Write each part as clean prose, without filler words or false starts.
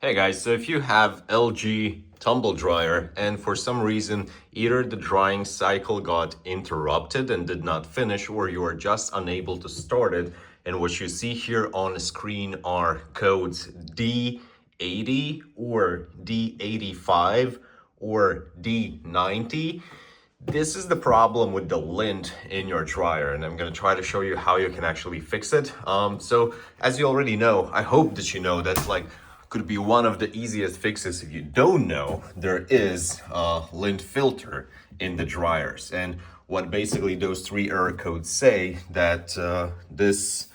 Hey guys, so if you have LG tumble dryer and for some reason either the drying cycle got interrupted and did not finish, or you are just unable to start it, and what you see here on the screen are codes D80 or D85 or D90. This is the problem with the lint in your dryer, and I'm going to try to show you how you can actually fix it. So as you already know, I hope that you know that's could be one of the easiest fixes. If you don't know, there is a lint filter in the dryers, and what basically those three error codes say that this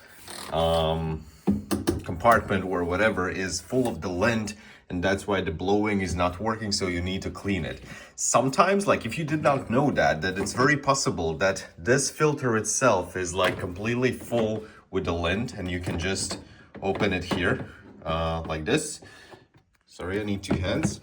compartment or whatever is full of the lint, and that's why the blowing is not working, so you need to clean it. Sometimes, like if you did not know that it's very possible that this filter itself is like completely full with the lint, and you can just open it here like this. Sorry, I need two hands.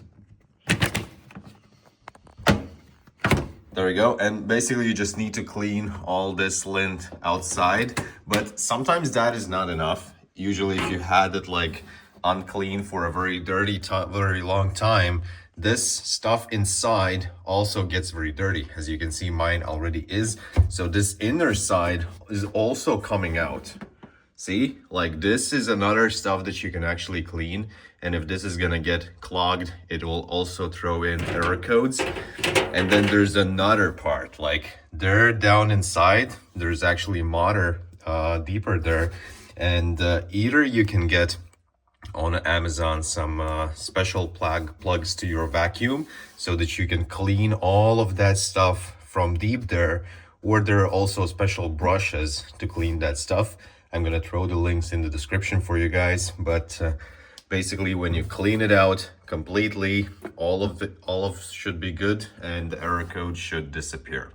There we go. And basically you just need to clean all this lint outside, but sometimes that is not enough. Usually if you had it like unclean for a very very long time, this stuff inside also gets very dirty. As you can see, mine already is. So this inner side is also coming out. See, like this is another stuff that you can actually clean, and if this is gonna get clogged, it will also throw in error codes. And then there's another part, like there down inside, there's actually water deeper there, and either you can get on Amazon some special plugs to your vacuum so that you can clean all of that stuff from deep there, or there are also special brushes to clean that stuff. I'm gonna throw the links in the description for you guys, but basically when you clean it out completely, all of should be good and the error code should disappear.